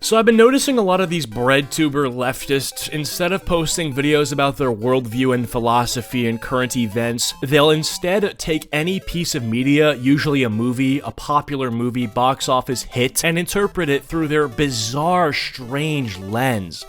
So I've been noticing a lot of these breadtuber leftists, instead of posting videos about their worldview and philosophy and current events, they'll instead take any piece of media, usually a movie, a popular movie, box office hit, and interpret it through their bizarre, strange lens.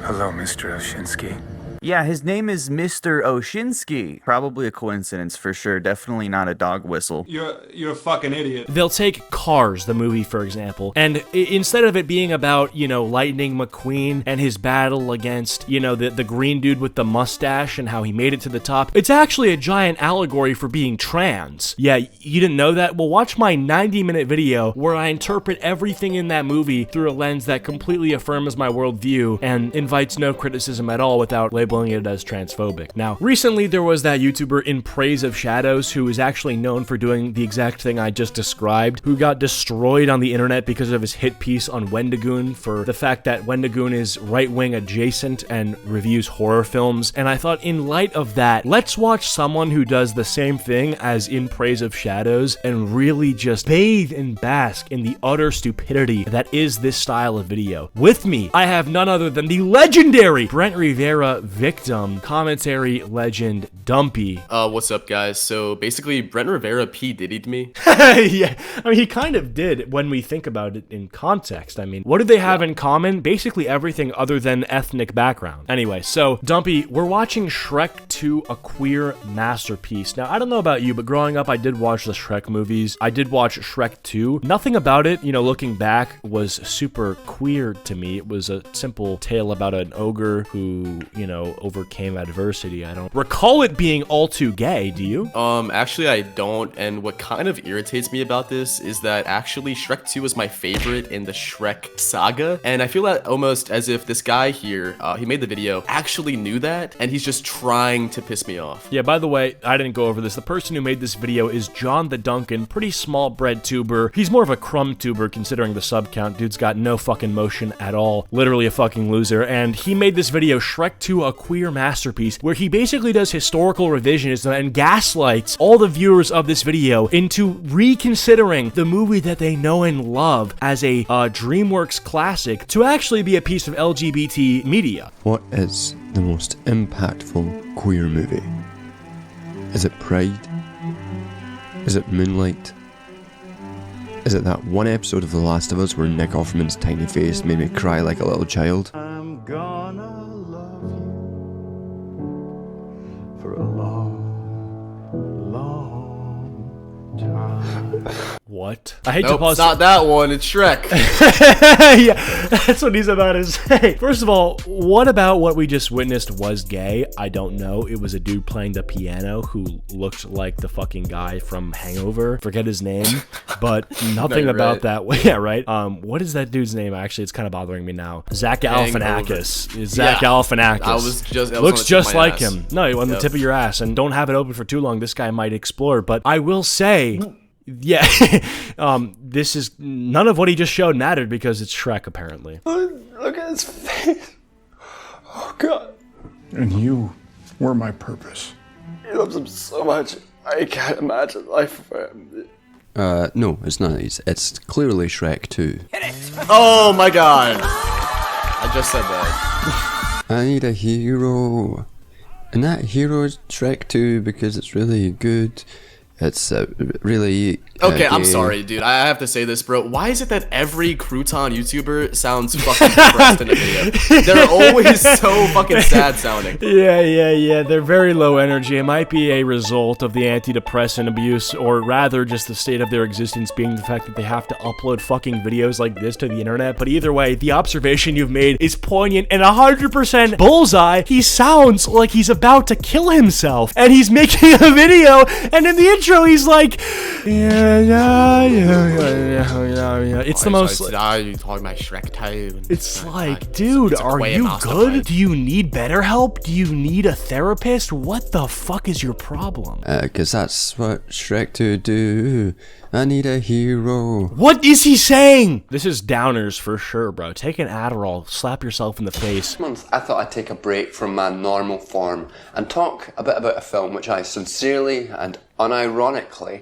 Hello, Mr. Oshinsky. Yeah, his name is Mr. Oshinsky. Probably a coincidence for sure. Definitely not a dog whistle. You're a fucking idiot. They'll take Cars, the movie, for example, and instead of it being about, Lightning McQueen and his battle against, the green dude with the mustache and how he made it to the top, it's actually a giant allegory for being trans. Yeah, you didn't know that? Well, watch my 90-minute video where I interpret everything in that movie through a lens that completely affirms my worldview and invites no criticism at all without labeling it as transphobic. Now, recently there was that YouTuber In Praise of Shadows who is actually known for doing the exact thing I just described, who got destroyed on the internet because of his hit piece on Wendigoon for the fact that Wendigoon is right-wing adjacent and reviews horror films. And I thought, in light of that, let's watch someone who does the same thing as In Praise of Shadows and really just bathe and bask in the utter stupidity that is this style of video. With me, I have none other than the legendary Brent Rivera victim, commentary legend, Dumpy. What's up, guys? So basically, Brent Rivera P. Diddy'd me. Yeah, I mean, he kind of did when we think about it in context. I mean, what do they have in common? Basically everything other than ethnic background. Anyway, so, Dumpy, we're watching Shrek 2, a queer masterpiece. Now, I don't know about you, but growing up, I did watch the Shrek movies. I did watch Shrek 2. Nothing about it, looking back, was super queer to me. It was a simple tale about an ogre who, overcame adversity. I don't recall it being all too gay, do you? Actually I don't, and what kind of irritates me about this is that actually Shrek 2 was my favorite in the Shrek saga, and I feel that almost as if this guy here, he made the video, actually knew that, and he's just trying to piss me off. Yeah, by the way, I didn't go over this. The person who made this video is John the Duncan, pretty small bread tuber. He's more of a crumb tuber considering the sub count. Dude's got no fucking motion at all. Literally a fucking loser, and he made this video, Shrek 2, a queer masterpiece, where he basically does historical revisionism and gaslights all the viewers of this video into reconsidering the movie that they know and love as a DreamWorks classic to actually be a piece of LGBT media. What is the most impactful queer movie? Is it Pride? Is it Moonlight? Is it that one episode of The Last of Us where Nick Offerman's tiny face made me cry like a little child? I'm gonna love you for a long, long time. What? I hate to Nope, pause. it's not that one, it's Shrek. Yeah, that's what he's about to say. First of all, what about what we just witnessed was gay? I don't know. It was a dude playing the piano who looked like the fucking guy from Hangover. Forget his name, but nothing No, about right. that. Yeah, right? What is that dude's name? Actually, it's kind of bothering me now. Zach Galifianakis. Zach Galifianakis. I was just... that was Looks on the tip just of my like ass. him. No, on the tip of your ass. And don't have it open for too long. This guy might explode. But I will say... Yeah, this is, none of what he just showed mattered because it's Shrek, apparently. Look at his face. Oh, God. And you were my purpose. He loves him so much. I can't imagine life for him. No, it's not. It's clearly Shrek 2. Oh my god. I just said that. I need a hero. And that hero is Shrek 2 because it's really good. It's really... Okay, I'm gay. sorry, dude. I have to say this, bro. Why is it that every crouton YouTuber sounds fucking depressed in a video? They're always so fucking sad sounding. Yeah. They're very low energy. It might be a result of the antidepressant abuse, or rather just the state of their existence being the fact that they have to upload fucking videos like this to the internet. But either way, the observation you've made is poignant and 100% bullseye. He sounds like he's about to kill himself, and he's making a video, and in the intro he's like, yeah. It's the most. You talking about Shrek 2. It's like, dude, are you good? Do you need better help? Do you need a therapist? What the fuck is your problem? Cause that's what Shrek 2 do. I need a hero. What is he saying? This is downers for sure, bro. Take an Adderall, slap yourself in the face. This month, I thought I'd take a break from my normal form and talk a bit about a film which I sincerely and unironically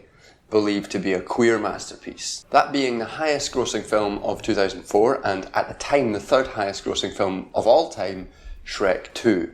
believed to be a queer masterpiece. That being the highest grossing film of 2004 and at the time the third highest grossing film of all time, Shrek 2.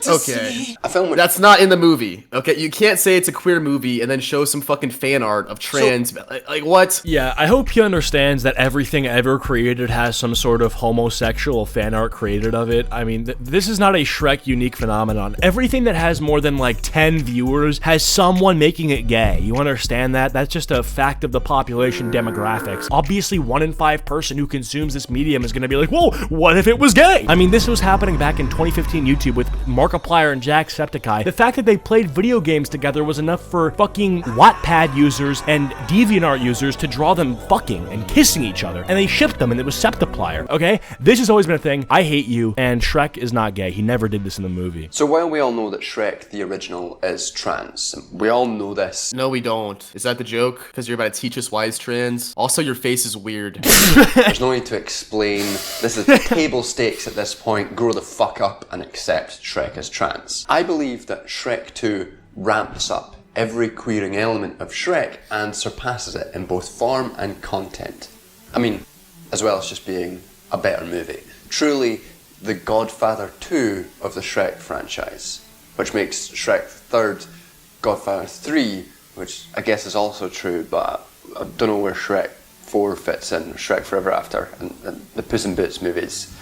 Okay. A film which That's not in the movie. Okay, you can't say it's a queer movie and then show some fucking fan art of trans. Like what? Yeah, I hope he understands that everything ever created has some sort of homosexual fan art created of it. I mean, this is not a Shrek unique phenomenon. Everything that has more than like 10 viewers has someone making it gay. You understand that? That's just a fact of the population demographics. Obviously, 1 in 5 person who consumes this medium is gonna be like, whoa, what if it was gay? I mean, this was happening back in 2015 YouTube with Markiplier and Jacksepticeye. The fact that they played video games together was enough for fucking Wattpad users and DeviantArt users to draw them fucking and kissing each other. And they shipped them and it was Septiplier, okay? This has always been a thing. I hate you, and Shrek is not gay. He never did this in the movie. So while we all know that Shrek, the original, is trans, we all know this. No, we don't. Is that the joke? Because you're about to teach us why he's trans? Also, your face is weird. There's no need to explain. This is table stakes at this point. Grow the fuck up and accept Shrek as trans. I believe that Shrek 2 ramps up every queering element of Shrek and surpasses it in both form and content. I mean, as well as just being a better movie. Truly, the Godfather 2 of the Shrek franchise, which makes Shrek 3rd Godfather 3, which I guess is also true, but I don't know where Shrek 4 fits in, Shrek Forever After, and the Puss in Boots movies.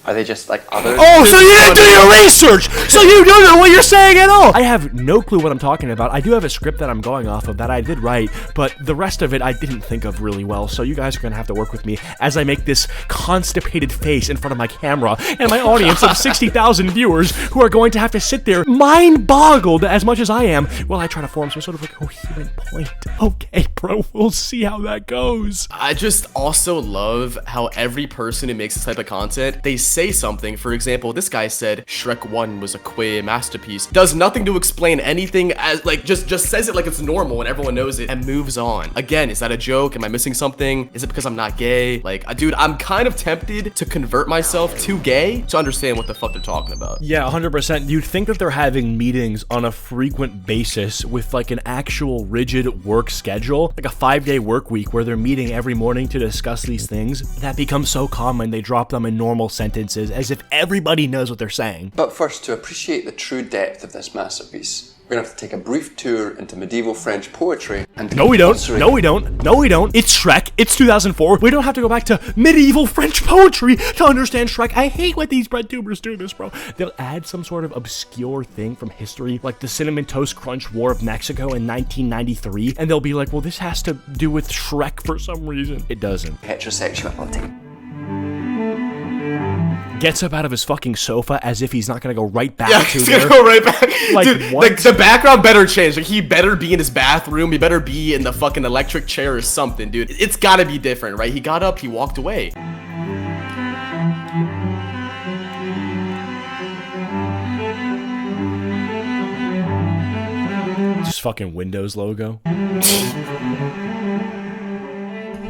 Are they just like other? Oh, so you didn't do your research! So you don't know what you're saying at all! I have no clue what I'm talking about. I do have a script that I'm going off of that I did write, but the rest of it I didn't think of really well, so you guys are gonna have to work with me as I make this constipated face in front of my camera and my audience of 60,000 viewers who are going to have to sit there mind-boggled as much as I am while I try to form some sort of a coherent point. Okay, bro, we'll see how that goes. I just also love how every person who makes this type of content, they say something. For example, this guy said Shrek 1 was a queer masterpiece. Does nothing to explain anything, as like just says it like it's normal and everyone knows it and moves on. Again, is that a joke? Am I missing something? Is it because I'm not gay? Like, dude, I'm kind of tempted to convert myself to gay to understand what the fuck they're talking about. Yeah, 100%. You'd think that they're having meetings on a frequent basis with like an actual rigid work schedule, like a 5-day work week where they're meeting every morning to discuss these things. That becomes so common they drop them in normal sentences as if everybody knows what they're saying. But first, to appreciate the true depth of this masterpiece, we're gonna have to take a brief tour into medieval French poetry and No, we don't. No, we don't. No, we don't. It's Shrek. It's 2004. We don't have to go back to medieval French poetry to understand Shrek. I hate when these breadtubers do this, bro. They'll add some sort of obscure thing from history, like the Cinnamon Toast Crunch War of Mexico in 1993, and they'll be like, well, this has to do with Shrek for some reason. It doesn't. heterosexuality. Gets up out of his fucking sofa as if he's not gonna go right back Yeah, to he's there. gonna go right back. Like, dude, what? the background better change. Like, he better be in his bathroom. He better be in the fucking electric chair or something, dude. It's gotta be different, right? He got up, he walked away. Just fucking Windows logo.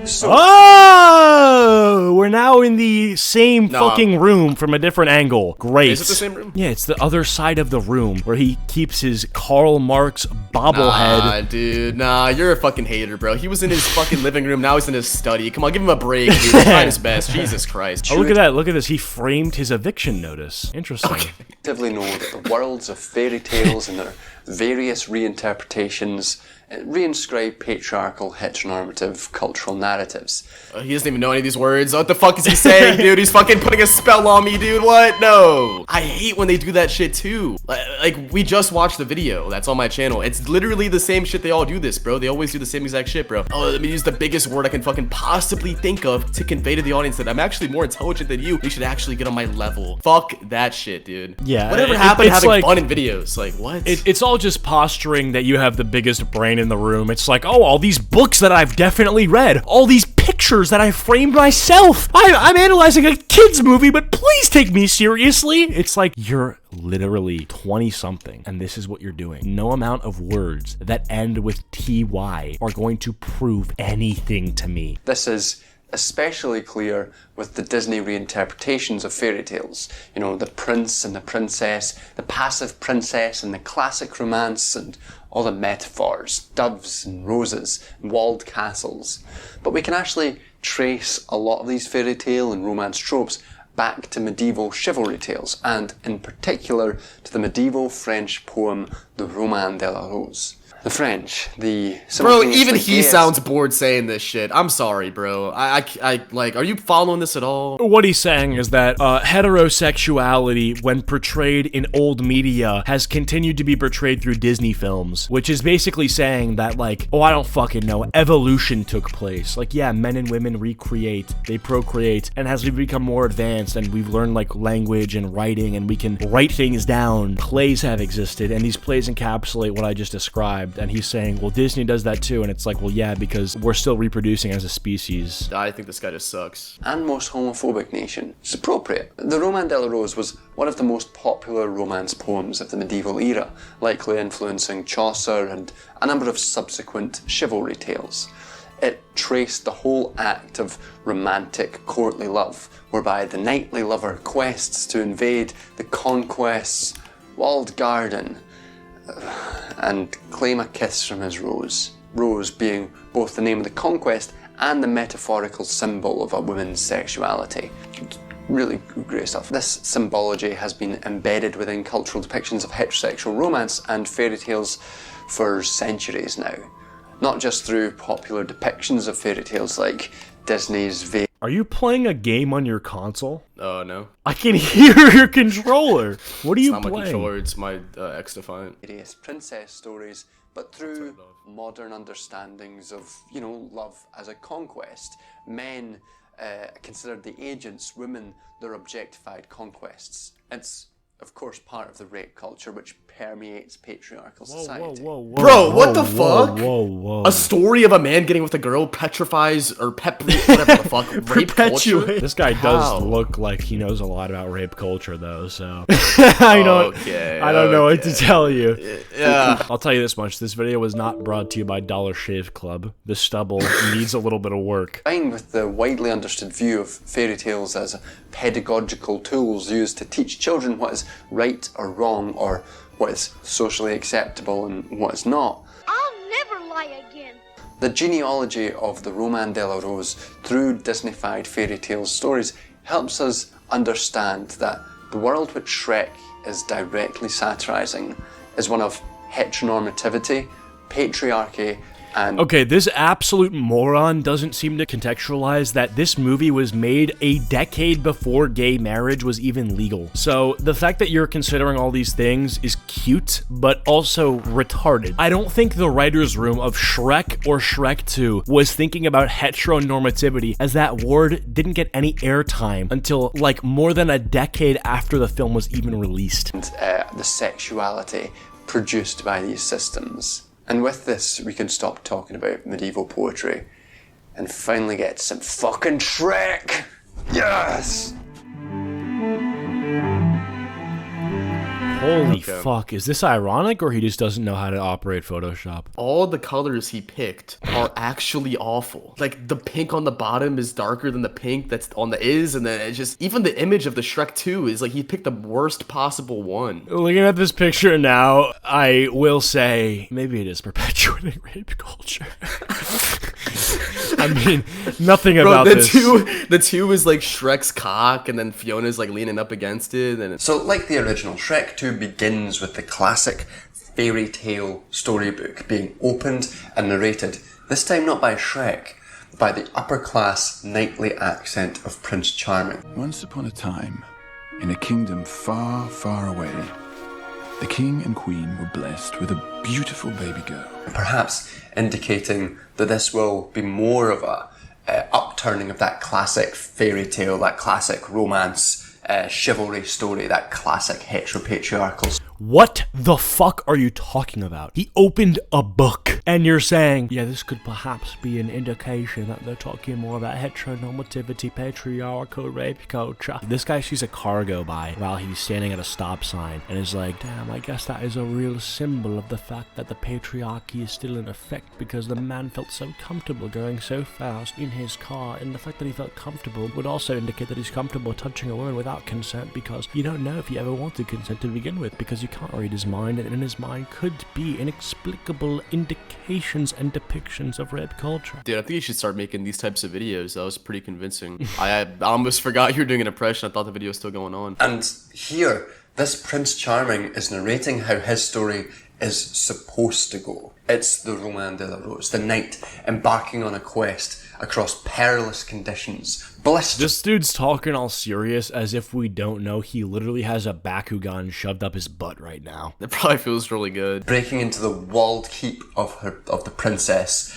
So, Oh, we're now in the same fucking room from a different angle. Great. Is it the same room? Yeah, it's the other side of the room where he keeps his Karl Marx bobblehead. Nah, dude. Nah, you're a fucking hater, bro. He was in his fucking living room. Now he's in his study. Come on, give him a break, dude. He's trying his best. Jesus Christ. Oh, look at that. Look at this. He framed his eviction notice. Interesting. Actively know that the worlds of fairy tales and their various reinterpretations reinscribe patriarchal heteronormative cultural narratives. He doesn't even know any of these words. What the fuck is he saying, dude? He's fucking putting a spell on me, dude. What? No. I hate when they do that shit, too. Like, we just watched the video that's on my channel. It's literally the same shit. They all do this, bro. They always do the same exact shit, bro. Oh, let me use the biggest word I can fucking possibly think of to convey to the audience that I'm actually more intelligent than you. You should actually get on my level. Fuck that shit, dude. Yeah. Whatever happened to it's having like, fun in videos? Like, what? It's all just posturing that you have the biggest brain in the room. It's like, oh, all these books that I've definitely read. All these pictures that I framed myself. I'm analyzing a kid's movie, but please take me seriously. It's like, you're literally 20-something, and this is what you're doing. No amount of words that end with TY are going to prove anything to me. This is especially clear with the Disney reinterpretations of fairy tales. You know, the prince and the princess, the passive princess and the classic romance, and all the metaphors, doves and roses, and walled castles. But we can actually trace a lot of these fairy tale and romance tropes back to medieval chivalry tales, and in particular to the medieval French poem The Roman de la Rose. The French, the... Bro, even he sounds bored saying this shit. I'm sorry, bro. I like, are you following this at all? What he's saying is that heterosexuality, when portrayed in old media, has continued to be portrayed through Disney films, which is basically saying that, like, oh, I don't fucking know, evolution took place. Like, yeah, men and women recreate, they procreate, and as we become more advanced and we've learned, like, language and writing, and we can write things down, plays have existed, and these plays encapsulate what I just described. And he's saying, well, Disney does that too, and it's like, well, yeah, because we're still reproducing as a species. I think this guy just sucks. And most homophobic nation. It's appropriate. The Roman de la Rose was one of the most popular romance poems of the medieval era, likely influencing Chaucer and a number of subsequent chivalry tales. It traced the whole act of romantic courtly love, whereby the knightly lover quests to invade the conquest's walled garden and claim a kiss from his rose. Rose being both the name of the conquest and the metaphorical symbol of a woman's sexuality. Really great stuff. This symbology has been embedded within cultural depictions of heterosexual romance and fairy tales for centuries now. Not just through popular depictions of fairy tales like Disney's Are you playing a game on your console? Oh, no. I can hear your controller. What are you It's not playing? my controller, it's my X-Defiant. various princess stories, but through modern understandings of, you know, love as a conquest. Men considered the agents, women their objectified conquests. It's, of course, part of the rape culture which permeates patriarchal society. Bro, what the fuck? Whoa. A story of a man getting with a girl petrifies, or whatever the fuck, rape culture? This guy does look like he knows a lot about rape culture, though, so... I don't know what to tell you. Yeah. I'll tell you this much. This video was not brought to you by Dollar Shave Club. The stubble needs a little bit of work. Fine with the widely understood view of fairy tales as pedagogical tools used to teach children what is right or wrong, or what is socially acceptable and what is not. I'll never lie again. The genealogy of the Roman de la Rose through Disneyfied fairy tales stories helps us understand that the world which Shrek is directly satirizing is one of heteronormativity, patriarchy, and... Okay, this absolute moron doesn't seem to contextualize that this movie was made a decade before gay marriage was even legal. So the fact that you're considering all these things is cute, but also retarded. I don't think the writer's room of Shrek or Shrek 2 was thinking about heteronormativity, as that word didn't get any airtime until like more than a decade after the film was even released. the sexuality produced by these systems. And with this, we can stop talking about medieval poetry and finally get some fucking Shrek! Yes! Holy fuck, is this ironic or he just doesn't know how to operate Photoshop? All the colors he picked are actually awful. Like, the pink on the bottom is darker than the pink that's on the is, and then it's just, even the image of the Shrek 2 is like, he picked the worst possible one. Looking at this picture now, I will say, maybe it is perpetuating rape culture. I mean, nothing about this. The two is like Shrek's cock, and then Fiona's like leaning up against it, and So, like the original, Shrek 2 begins with the classic fairy tale storybook being opened and narrated, this time not by Shrek, but by the upper-class knightly accent of Prince Charming. Once upon a time, in a kingdom far, far away, the king and queen were blessed with a beautiful baby girl. Perhaps indicating that this will be more of a upturning of that classic fairy tale, that classic romance, chivalry story, that classic heteropatriarchal. What the fuck are you talking about? He opened a book, and you're saying, yeah, this could perhaps be an indication that they're talking more about heteronormativity, patriarchal rape culture. This guy sees a car go by while he's standing at a stop sign and is like, damn, I guess that is a real symbol of the fact that the patriarchy is still in effect because the man felt so comfortable going so fast in his car, and the fact that he felt comfortable would also indicate that he's comfortable touching a woman without consent, because you don't know if he ever wanted consent to begin with, because you can't read his mind, and in his mind could be inexplicable indications and depictions of rape culture. Dude, I think you should start making these types of videos. That was pretty convincing. I almost forgot you were doing an impression. I thought the video was still going on. And here, this Prince Charming is narrating how his story is supposed to go. It's the Roman de la Rose, the knight embarking on a quest across perilous conditions. This dude's talking all serious as if we don't know he literally has a Bakugan shoved up his butt right now. It probably feels really good. Breaking into the walled keep of the princess,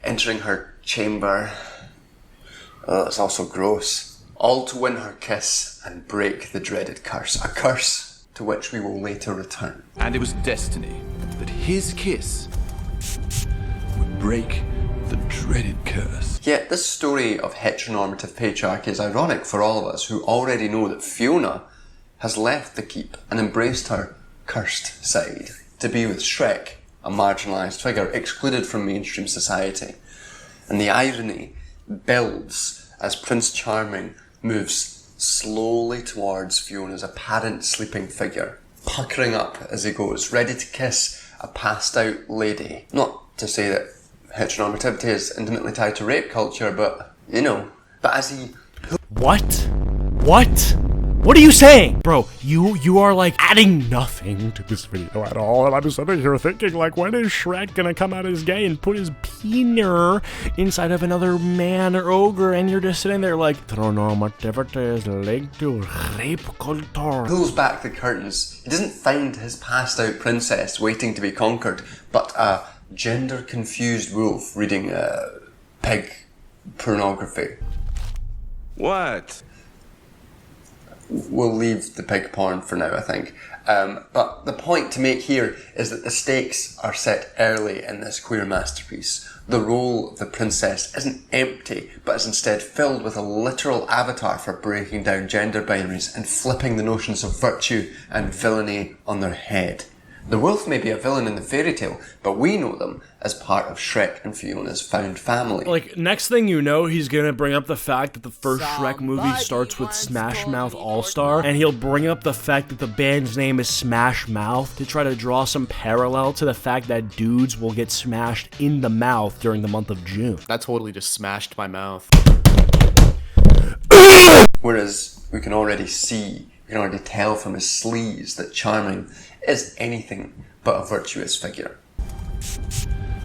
entering her chamber. Oh, that's also gross. All to win her kiss and break the dreaded curse. A curse to which we will later return. And it was destiny that his kiss would break the dreaded curse. Yet this story of heteronormative patriarchy is ironic for all of us who already know that Fiona has left the keep and embraced her cursed side to be with Shrek, a marginalised figure excluded from mainstream society. And the irony builds as Prince Charming moves slowly towards Fiona's apparent sleeping figure, puckering up as he goes, ready to kiss a passed out lady. Not to say that heteronormativity is intimately tied to rape culture, but, you know, but as he... What? What are you saying? Bro, you are like adding nothing to this video at all, and I'm sitting here thinking, like, when is Shrek gonna come out as gay and put his penis inside of another man or ogre, and you're just sitting there like, heteronormativity is linked to rape culture. Pulls back the curtains. He doesn't find his passed out princess waiting to be conquered, but a gender-confused wolf reading pig pornography. What? We'll leave the pig porn for now, I think. But the point to make here is that the stakes are set early in this queer masterpiece. The role of the princess isn't empty, but is instead filled with a literal avatar for breaking down gender binaries and flipping the notions of virtue and villainy on their head. The wolf may be a villain in the fairy tale, but we know them as part of Shrek and Fiona's found family. Like, next thing you know, he's gonna bring up the fact that the first Shrek movie starts with Smash Mouth All-Star, and he'll bring up the fact that the band's name is Smash Mouth to try to draw some parallel to the fact that dudes will get smashed in the mouth during the month of June. That totally just smashed my mouth. Whereas we can already tell from his sleaze that Charming is anything but a virtuous figure.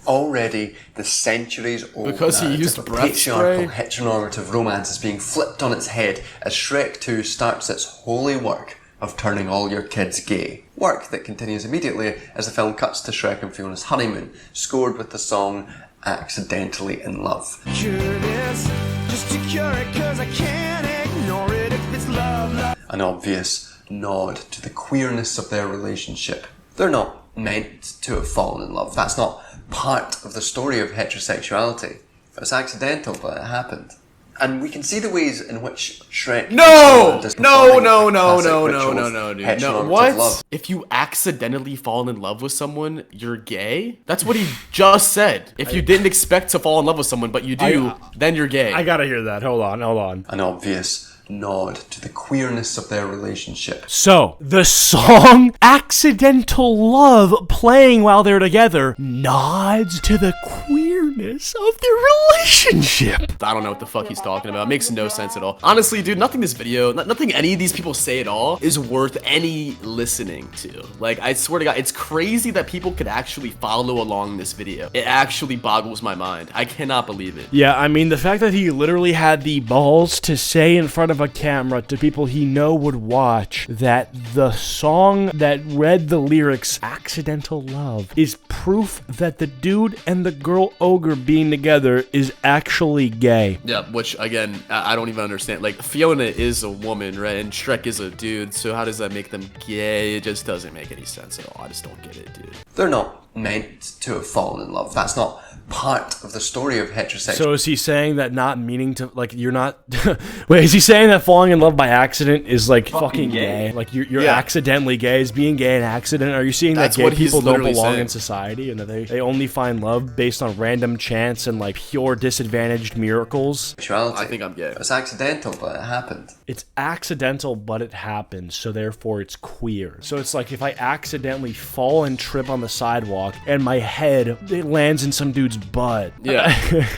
Already, the centuries-old Because he used narrative of breath patriarchal spray? heteronormative romance is being flipped on its head as Shrek 2 starts its holy work of turning all your kids gay. Work that continues immediately as the film cuts to Shrek and Fiona's honeymoon, scored with the song Accidentally in Love. An obvious nod to the queerness of their relationship. They're not meant to have fallen in love. That's not part of the story of heterosexuality. It's accidental, but it happened. And we can see the ways in which Shrek... No, dude. No, what? If you accidentally fall in love with someone, you're gay? That's what he just said. If you didn't expect to fall in love with someone, but you do, then you're gay. I gotta hear that. Hold on. An obvious nod to the queerness of their relationship. So, the song Accidental Love playing while they're together nods to the queerness of their relationship. I don't know what the fuck he's talking about. It makes no sense at all. Honestly, dude, nothing this video, nothing any of these people say at all is worth any listening to. Like, I swear to God, it's crazy that people could actually follow along this video. It actually boggles my mind. I cannot believe it. Yeah, I mean, the fact that he literally had the balls to say in front of a camera to people he know would watch that the song that read the lyrics Accidental Love is proof that the dude and the girl ogre being together is actually gay. Yeah, which again, I don't even understand. Like, Fiona is a woman, right? And Shrek is a dude, so how does that make them gay? It just doesn't make any sense at all. I just don't get it, dude. They're not meant to have fallen in love. That's not part of the story of heterosexual. So is he saying that not meaning to, like, you're not... Wait, is he saying that falling in love by accident is, like, fucking gay? Like, you're accidentally gay? Is being gay an accident? Are you seeing that gay people don't belong in society and that they only find love based on random chance and, like, pure disadvantaged miracles? I think I'm gay. It's accidental, but it happened. It's accidental, but it happened, so therefore it's queer. So it's like if I accidentally fall and trip on the sidewalk and my head, it lands in some dude's butt. Yeah.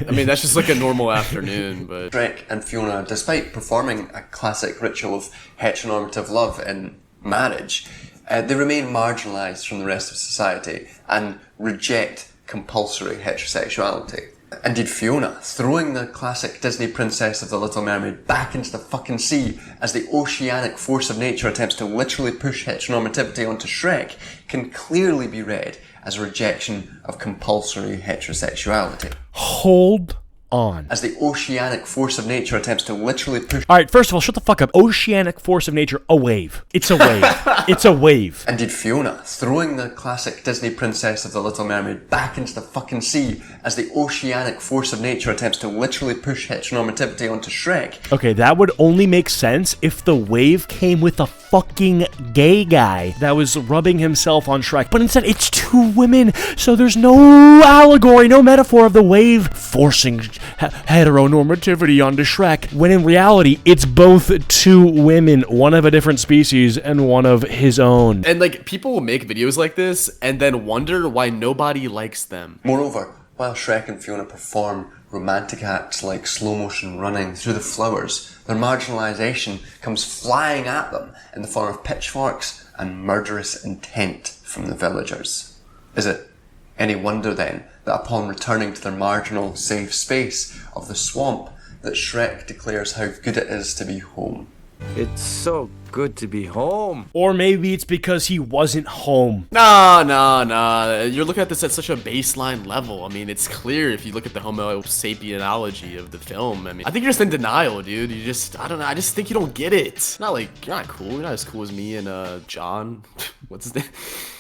I mean, that's just like a normal afternoon, but... Shrek and Fiona, despite performing a classic ritual of heteronormative love in marriage, they remain marginalised from the rest of society and reject compulsory heterosexuality. Indeed, Fiona, throwing the classic Disney princess of The Little Mermaid back into the fucking sea as the oceanic force of nature attempts to literally push heteronormativity onto Shrek, can clearly be read as a rejection of compulsory heterosexuality. Hold on. As the oceanic force of nature attempts to literally push... Alright, first of all, shut the fuck up. Oceanic force of nature, a wave. It's a wave. It's a wave. Indeed, Fiona, throwing the classic Disney princess of The Little Mermaid back into the fucking sea as the oceanic force of nature attempts to literally push heteronormativity onto Shrek. Okay, that would only make sense if the wave came with a fucking gay guy that was rubbing himself on Shrek. But instead, it's two women, so there's no allegory, no metaphor of the wave forcing heteronormativity onto Shrek, when in reality, it's both two women, one of a different species and one of his own. And, like, people will make videos like this and then wonder why nobody likes them. Moreover, while Shrek and Fiona perform romantic acts like slow-motion running through the flowers, their marginalisation comes flying at them in the form of pitchforks and murderous intent from the villagers. Is it any wonder then that upon returning to their marginal safe space of the swamp, that Shrek declares how good it is to be home? It's so good to be home. Or maybe it's because he wasn't home. Nah. You're looking at this at such a baseline level. I mean, it's clear if you look at the Homo sapienology of the film. I mean, I think you're just in denial, dude. I don't know. I just think you don't get it. It's not like, you're not cool. You're not as cool as me and, John. What's his name?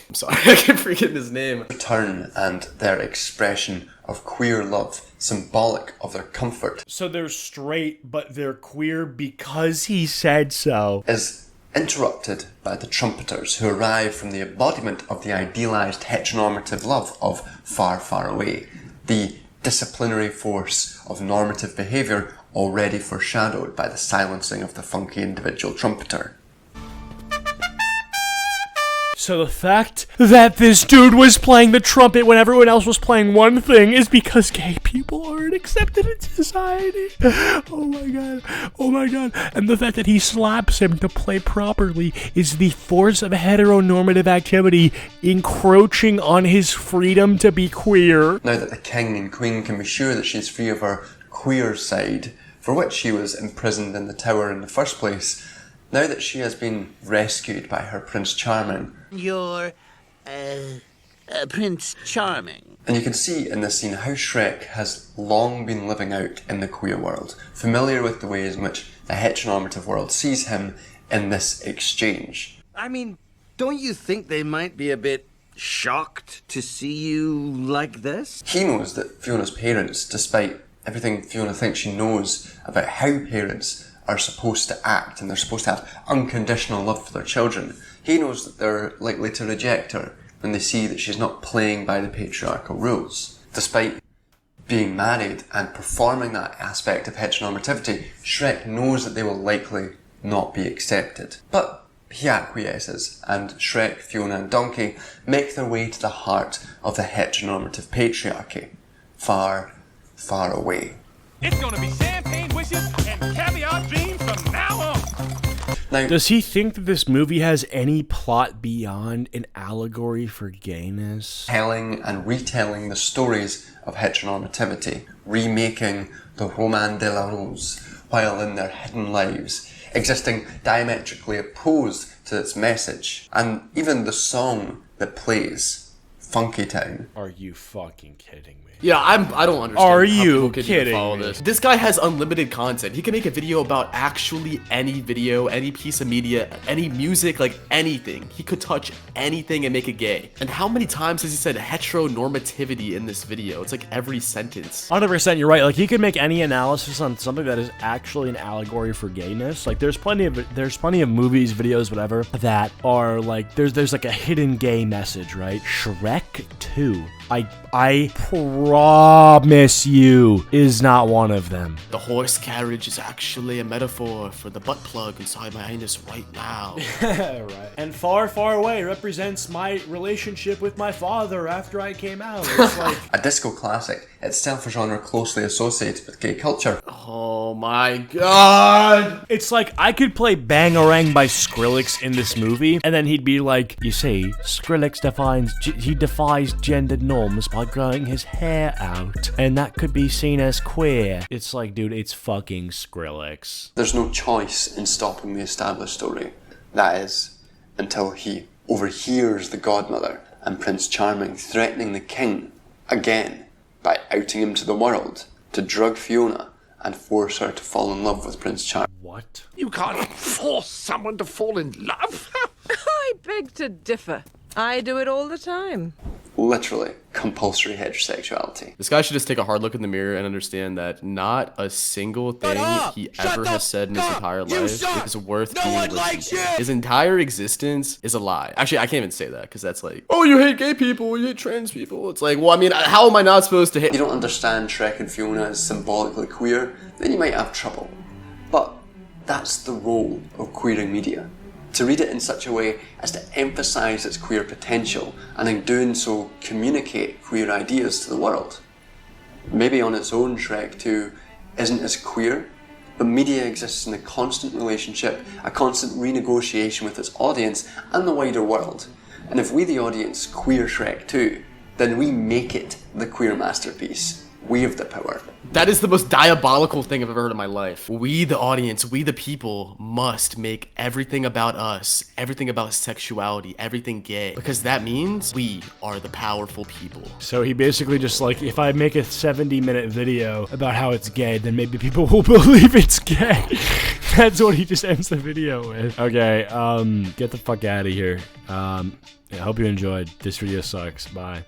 I'm sorry, I keep forgetting his name. Return and their expression of queer love, symbolic of their comfort. So they're straight, but they're queer because he said so. Is interrupted by the trumpeters who arrive from the embodiment of the idealised heteronormative love of Far, Far Away, the disciplinary force of normative behaviour already foreshadowed by the silencing of the funky individual trumpeter. So the fact that this dude was playing the trumpet when everyone else was playing one thing is because gay people aren't accepted in society. Oh my god. And the fact that he slaps him to play properly is the force of heteronormative activity encroaching on his freedom to be queer. Now that the king and queen can be sure that she's free of her queer side, for which she was imprisoned in the tower in the first place, now that she has been rescued by her Prince Charming. You're, Prince Charming. And you can see in this scene how Shrek has long been living out in the queer world, familiar with the ways in which the heteronormative world sees him in this exchange. I mean, don't you think they might be a bit shocked to see you like this? He knows that Fiona's parents, despite everything Fiona thinks she knows about how parents are supposed to act and they're supposed to have unconditional love for their children, he knows that they're likely to reject her when they see that she's not playing by the patriarchal rules. Despite being married and performing that aspect of heteronormativity, Shrek knows that they will likely not be accepted. But he acquiesces, and Shrek, Fiona and Donkey make their way to the heart of the heteronormative patriarchy, far, far away. It's gonna be champagne wishes and caviar dreams from now on. Now, does he think that this movie has any plot beyond an allegory for gayness? Telling and retelling the stories of heteronormativity, remaking the Roman de la Rose, while in their hidden lives, existing diametrically opposed to its message. And even the song that plays Funky Town. Are you fucking kidding me? Yeah, I don't understand. Are how you people could even kidding follow me? this. This guy has unlimited content. He can make a video about actually any video, any piece of media, any music, like anything. He could touch anything and make it gay. And how many times has he said heteronormativity in this video? It's like every sentence. 100%, you're right. Like, he could make any analysis on something that is actually an allegory for gayness. Like, there's plenty of movies, videos, whatever, that are like, there's like a hidden gay message, right? Shrek 2. I promise you is not one of them. The horse carriage is actually a metaphor for the butt plug inside my anus right now. Right. And Far, Far Away represents my relationship with my father after I came out. It's like A disco classic, itself a genre closely associated with gay culture. Oh my god. it's like I could play Bangarang by Skrillex in this movie, and then he'd be like, you see, Skrillex defies gendered norms by growing his hair out, and that could be seen as queer. It's like, dude, it's fucking Skrillex. There's no choice in stopping the established story. That is, until he overhears the godmother and Prince Charming threatening the king again by outing him to the world to drug Fiona and force her to fall in love with Prince Charming. What? You can't force someone to fall in love. I beg to differ. I do it all the time. Literally, compulsory heterosexuality. This guy should just take a hard look in the mirror and understand that not a single thing he ever has said in his entire life is worth being listened to. His entire existence is a lie. Actually, I can't even say that because that's like, oh, you hate gay people, you hate trans people. It's like, well, I mean, how am I not supposed to hate? You don't understand Shrek and Fiona as symbolically queer, then you might have trouble. But that's the role of queering media. To read it in such a way as to emphasise its queer potential, and in doing so communicate queer ideas to the world. Maybe on its own Shrek 2 isn't as queer, but media exists in a constant relationship, a constant renegotiation with its audience and the wider world. And if we the audience queer Shrek 2, then we make it the queer masterpiece. We have the power. That is the most diabolical thing I've ever heard in my life. We, the audience, we, the people, must make everything about us, everything about sexuality, everything gay. Because that means we are the powerful people. So he basically just like, if I make a 70-minute video about how it's gay, then maybe people will believe it's gay. That's what he just ends the video with. Okay, get the fuck out of here. I hope you enjoyed. This video sucks. Bye.